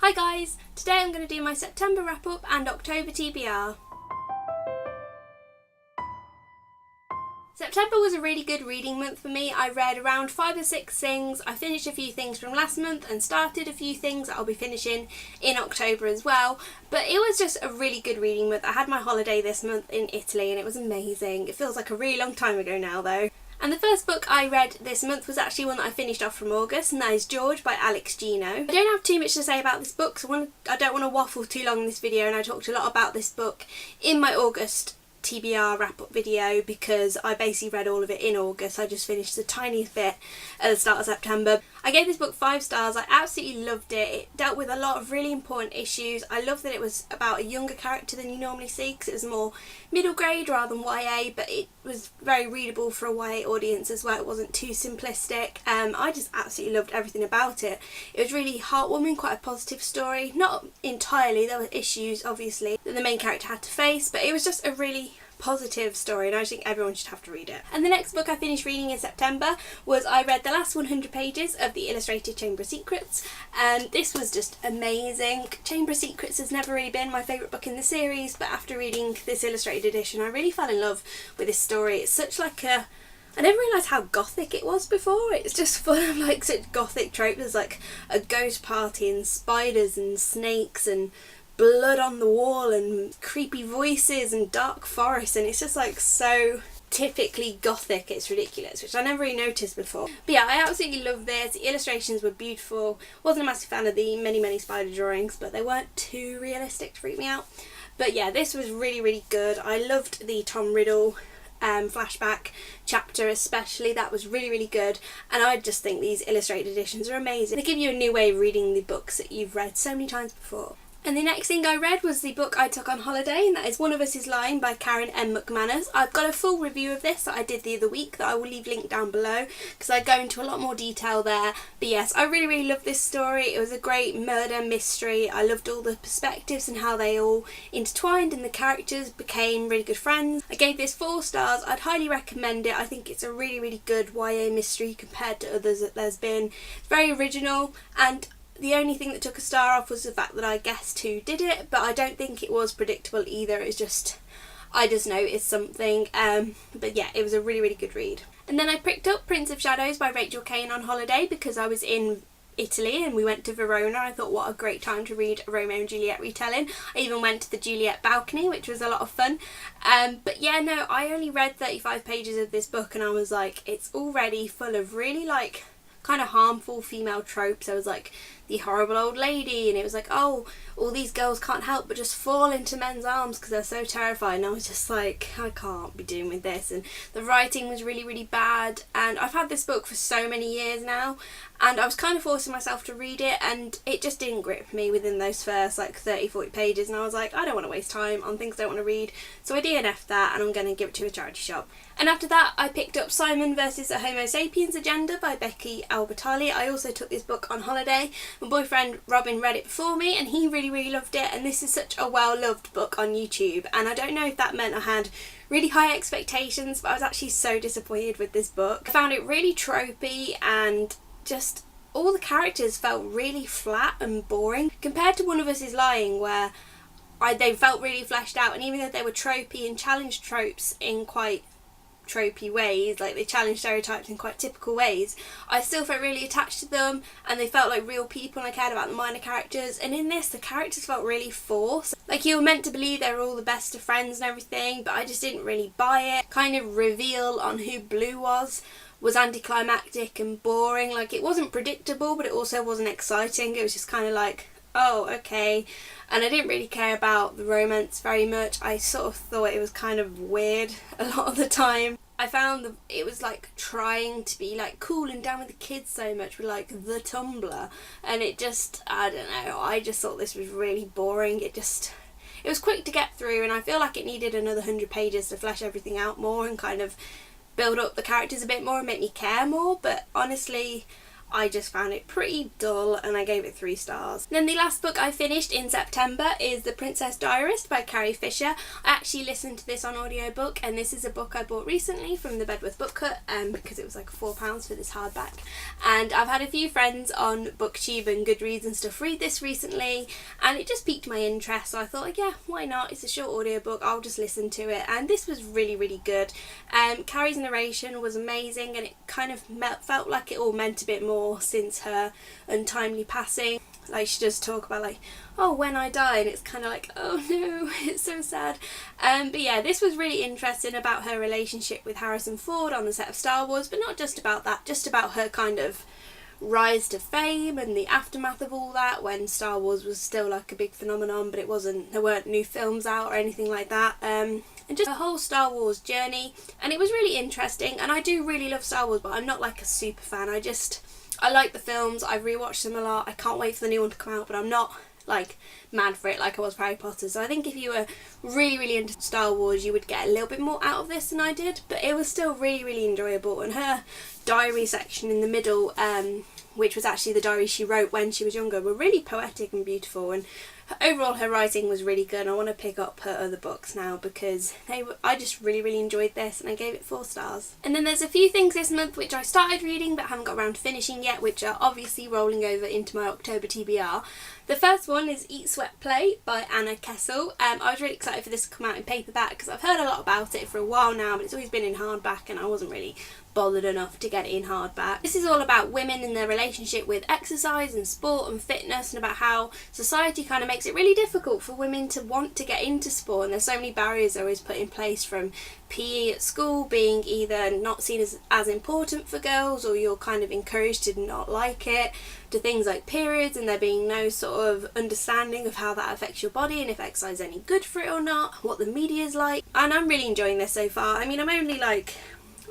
Hi guys, today I'm going to do my September wrap up and October TBR. September was a really good reading month for me. I read around 5 or 6 things. I finished a few things from last month and started a few things that I'll be finishing in October as well. But it was just a really good reading month. I had my holiday this month in Italy and it was amazing. It feels like a really long time ago now though. And the first book I read this month was actually one that I finished off from August, and that is George by Gino. I don't have too much to say about this book, so I don't want to waffle too long in this video, and I talked a lot about this book in my August TBR wrap-up video because I basically read all of it in August. I just finished the tiniest bit at the start of September. I gave this book 5 stars. I absolutely loved it. It dealt with a lot of really important issues. I love that it was about a younger character than you normally see because it was more middle grade rather than YA, but it was very readable for a YA audience as well. It wasn't too simplistic. I just absolutely loved everything about it. It was really heartwarming, quite a positive story. Not entirely, there were issues obviously that the main character had to face, but it was just a really positive story and I just think everyone should have to read it. And the next book I finished reading in September was I read the last 100 pages of the illustrated Chamber of Secrets, and this was just amazing. Chamber of Secrets has never really been my favourite book in the series, but after reading this illustrated edition I really fell in love with this story. It's such like a... I never realised how gothic it was before. It's just full of like such gothic tropes. There's like a ghost party and spiders and snakes and blood on the wall and creepy voices and dark forest, and it's just like so typically gothic, it's ridiculous, which I never really noticed before. But yeah, I absolutely love this. The illustrations were beautiful. Wasn't a massive fan of the many spider drawings, but they weren't too realistic to freak me out. But yeah, this was really good. I loved the Tom Riddle flashback chapter especially. That was really good, and I just think these illustrated editions are amazing. They give you a new way of reading the books that you've read so many times before. And the next thing I read was the book I took on holiday, and that is One of Us is Lying by Carrie and McManus. I've got a full review of this that I did the other week that I will leave linked down below because I go into a lot more detail there. But yes, I really love this story. It was a great murder mystery. I loved all the perspectives and how they all intertwined and the characters became really good friends. I gave this 4 stars. I'd highly recommend it. I think it's a really good YA mystery compared to others that there's been. It's very original, and the only thing that took a star off was the fact that I guessed who did it, but I don't think it was predictable either. It's just, I just noticed something. But yeah, it was a really good read. And then I picked up Prince of Shadows by Rachel Caine on holiday because I was in Italy and we went to Verona. I thought what a great time to read a Romeo and Juliet retelling. I even went to the Juliet balcony, which was a lot of fun. But yeah, no, I only read 35 pages of this book and I was like, it's already full of really like kind of harmful female tropes. There was like the horrible old lady, and it was like, oh, all these girls can't help but just fall into men's arms because they're so terrified, and I was just like, I can't be doing with this. And the writing was really bad, and I've had this book for so many years now and I was kind of forcing myself to read it and it just didn't grip me within those first like 30-40 pages, and I was like, I don't want to waste time on things I don't want to read, so I DNF'd that and I'm going to give it to a charity shop. And after that I picked up Simon versus the Homo-Sapiens Agenda by Becky Albertali. I also took this book on holiday. My boyfriend Robin read it before me and he really loved it, and this is such a well-loved book on YouTube, and I don't know if that meant I had really high expectations, but I was actually so disappointed with this book. I found it really tropey and just all the characters felt really flat and boring compared to One of Us is Lying, where they felt really fleshed out, and even though they were tropey and challenged tropes in quite tropey ways, like they challenged stereotypes in quite typical ways, I still felt really attached to them and they felt like real people and I cared about the minor characters. And in this, the characters felt really forced. Like you were meant to believe they were all the best of friends and everything, but I just didn't really buy it. Kind of reveal on who Blue was anticlimactic and boring. Like it wasn't predictable, but it also wasn't exciting. It was just kind of like, oh, okay. And I didn't really care about the romance very much. I sort of thought it was kind of weird a lot of the time. I found it was like trying to be like cool and down with the kids so much with like the Tumblr, and it just, I don't know, I just thought this was really boring. It was quick to get through, and I feel like it needed another 100 pages to flesh everything out more and kind of build up the characters a bit more and make me care more. But honestly, I just found it pretty dull and I gave it 3 stars. Then the last book I finished in September is The Princess Diarist by Carrie Fisher. I actually listened to this on audiobook, and this is a book I bought recently from the Bedworth Book Cut because it was like £4 for this hardback. And I've had a few friends on BookTube and Goodreads and stuff read this recently, and it just piqued my interest, so I thought, yeah, why not? It's a short audiobook, I'll just listen to it. And this was really, really good. Carrie's narration was amazing, and it kind of felt like it all meant a bit more since her untimely passing. Like, she does talk about like, oh, when I die, and it's kind of like, oh no, it's so sad. But yeah, this was really interesting about her relationship with Harrison Ford on the set of Star Wars, but not just about that, just about her kind of rise to fame and the aftermath of all that, when Star Wars was still like a big phenomenon, but there weren't new films out or anything like that. And just the whole Star Wars journey, and it was really interesting. And I do really love Star Wars, but I'm not like a super fan. I like the films, I've rewatched them a lot, I can't wait for the new one to come out, but I'm not like mad for it like I was for Harry Potter. So I think if you were really, really into Star Wars, you would get a little bit more out of this than I did, but it was still really, really enjoyable. And her diary section in the middle, which was actually the diary she wrote when she was younger, were really poetic and beautiful, and overall her writing was really good. I want to pick up her other books now because I just really, really enjoyed this, and I gave it 4 stars. And then there's a few things this month which I started reading but haven't got around to finishing yet, which are obviously rolling over into my October TBR. The first one is Eat, Sweat, Play by Anna Kessel. I was really excited for this to come out in paperback because I've heard a lot about it for a while now, but it's always been in hardback and I wasn't really bothered enough to get it in hardback. This is all about women and their relationship with exercise and sport and fitness, and about how society kind of makes it really difficult for women to want to get into sport, and there's so many barriers always put in place, from PE at school being either not seen as important for girls, or you're kind of encouraged to not like it, to things like periods and there being no sort of understanding of how that affects your body and if exercise is any good for it or not, what the media is like. And I'm really enjoying this so far. I mean, I'm only like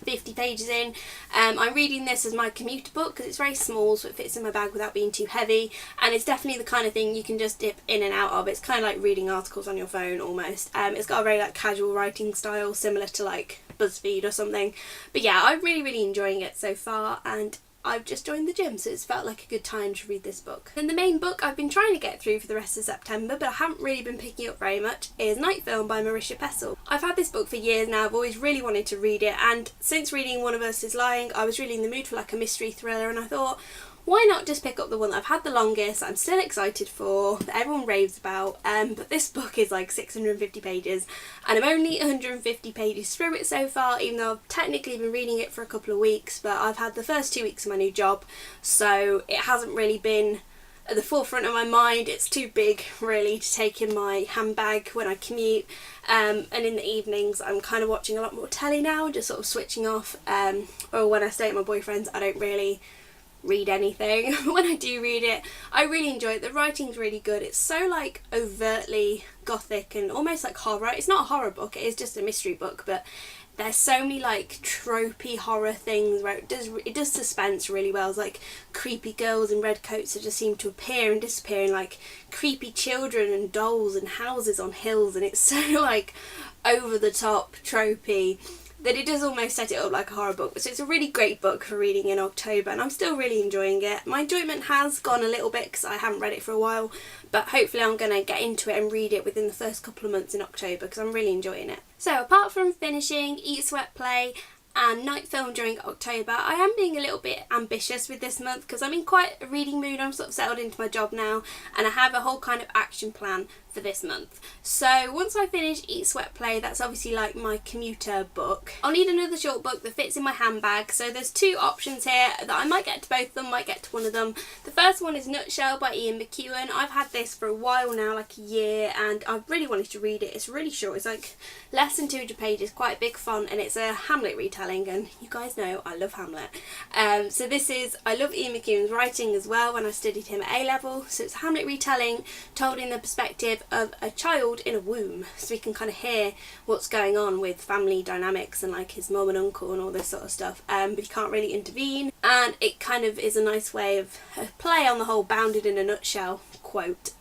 50 pages in. I'm reading this as my commuter book because it's very small, so it fits in my bag without being too heavy, and it's definitely the kind of thing you can just dip in and out of. It's kind of like reading articles on your phone almost. It's got a very like casual writing style, similar to like BuzzFeed or something. But yeah, I'm really, really enjoying it so far, and I've just joined the gym, so it's felt like a good time to read this book. And the main book I've been trying to get through for the rest of September, but I haven't really been picking up very much, is Night Film by Marisha Pessl. I've had this book for years now, I've always really wanted to read it, and since reading One of Us is Lying, I was really in the mood for like a mystery thriller, and I thought, why not just pick up the one that I've had the longest, I'm still excited for, that everyone raves about, but this book is like 650 pages, and I'm only 150 pages through it so far, even though I've technically been reading it for a couple of weeks, but I've had the first 2 weeks of my new job, so it hasn't really been at the forefront of my mind. It's too big really to take in my handbag when I commute, and in the evenings I'm kind of watching a lot more telly now, just sort of switching off, or when I stay at my boyfriend's I don't really read anything. When I do read it, I really enjoy it. The writing's really good. It's so like overtly gothic and almost like horror. It's not a horror book, it is just a mystery book, but there's so many like tropey horror things where it does suspense really well. It's like creepy girls in red coats that just seem to appear and disappear, and like creepy children and dolls and houses on hills, and it's so like over the top tropey that it does almost set it up like a horror book. So it's a really great book for reading in October, and I'm still really enjoying it. My enjoyment has gone a little bit because I haven't read it for a while, but hopefully I'm going to get into it and read it within the first couple of months in October because I'm really enjoying it. So apart from finishing Eat, Sweat, Play and Night Film during October, I am being a little bit ambitious with this month because I'm in quite a reading mood. I'm sort of settled into my job now, and I have a whole kind of action plan for this month. So once I finish Eat, Sweat, Play, that's obviously like my commuter book, I'll need another short book that fits in my handbag. So there's 2 options here that I might get to both of them, might get to one of them. The first one is Nutshell by Ian McEwan. I've had this for a while now, like a year, and I've really wanted to read it. It's really short, it's like less than 200 pages, quite a big font, and it's a Hamlet retelling, and you guys know I love Hamlet. So I love Ian McEwan's writing as well when I studied him at A-level. So it's a Hamlet retelling told in the perspective of a child in a womb, so we can kind of hear what's going on with family dynamics and like his mum and uncle and all this sort of stuff, but you can't really intervene, and it kind of is a nice way of a play on the whole bounded in a nutshell quote.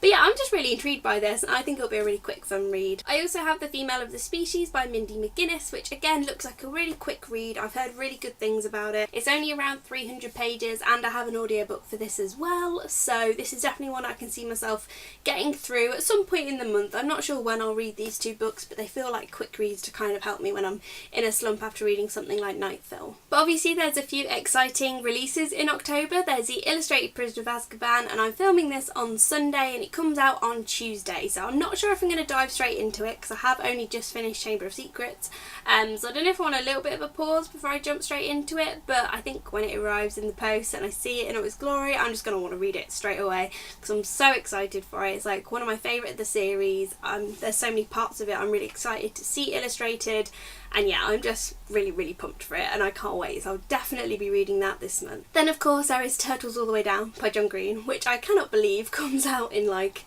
But yeah, I'm just really intrigued by this, and I think it'll be a really quick, fun read. I also have The Female of the Species by Mindy McGiness, which again looks like a really quick read. I've heard really good things about it. It's only around 300 pages, and I have an audiobook for this as well, so this is definitely one I can see myself getting through at some point in the month. I'm not sure when I'll read these two books, but they feel like quick reads to kind of help me when I'm in a slump after reading something like Nightfall. But obviously there's a few exciting releases in October. There's the Illustrated Prisoner of Azkaban, and I'm filming this on Sunday, and it comes out on Tuesday, so I'm not sure if I'm going to dive straight into it because I have only just finished Chamber of Secrets, so I don't know if I want a little bit of a pause before I jump straight into it, but I think when it arrives in the post and I see it in all its glory, I'm just going to want to read it straight away because I'm so excited for it. It's like one of my favourite of the series. There's so many parts of it I'm really excited to see illustrated, and yeah, I'm just really pumped for it, and I can't wait, so I'll definitely be reading that this month. Then of course there is Turtles All the Way Down by John Green, which I cannot believe comes out in like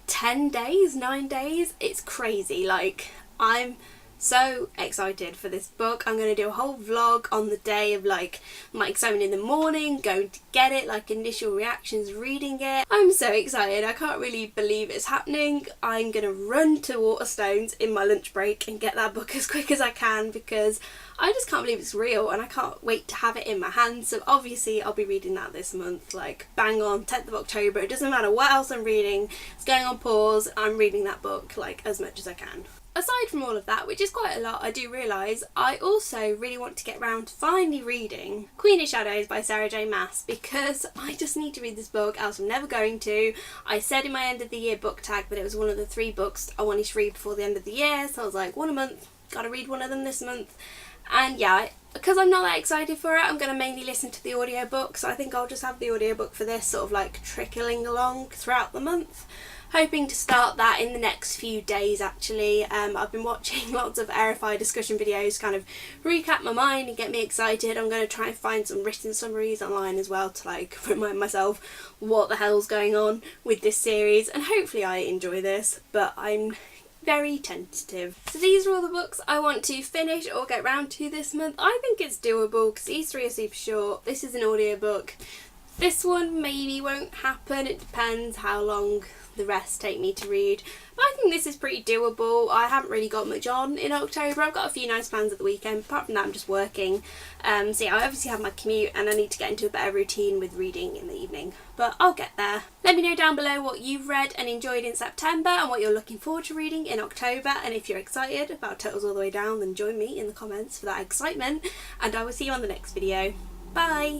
10 days, 9 days. It's crazy. Like, I'm so excited for this book. I'm going to do a whole vlog on the day of like my excitement in the morning, going to get it, like initial reactions reading it. I'm so excited. I can't really believe it's happening. I'm going to run to Waterstones in my lunch break and get that book as quick as I can because I just can't believe it's real, and I can't wait to have it in my hands. So obviously I'll be reading that this month, like bang on 10th of October. It doesn't matter what else I'm reading, it's going on pause, I'm reading that book like as much as I can. Aside from all of that, which is quite a lot, I do realise, I also really want to get round to finally reading Queen of Shadows by Sarah J Maas, because I just need to read this book, else I'm never going to. I said in my end of the year book tag that it was one of the 3 books I wanted to read before the end of the year, so I was like, one a month, gotta read one of them this month. And yeah, because I'm not that excited for it, I'm going to mainly listen to the audiobook, so I think I'll just have the audiobook for this sort of like trickling along throughout the month. Hoping to start that in the next few days actually. I've been watching lots of RFI discussion videos, kind of recap my mind and get me excited. I'm going to try and find some written summaries online as well to like remind myself what the hell's going on with this series, and hopefully I enjoy this, but I'm very tentative. So these are all the books I want to finish or get round to this month. I think it's doable because these 3 are super short. This is an audiobook. This one maybe won't happen, it depends how long the rest take me to read. But I think this is pretty doable. I haven't really got much on in October. I've got a few nice plans at the weekend. Apart from that, I'm just working. So yeah, I obviously have my commute and I need to get into a better routine with reading in the evening. But I'll get there. Let me know down below what you've read and enjoyed in September and what you're looking forward to reading in October. And if you're excited about Turtles All the Way Down, then join me in the comments for that excitement. And I will see you on the next video. Bye!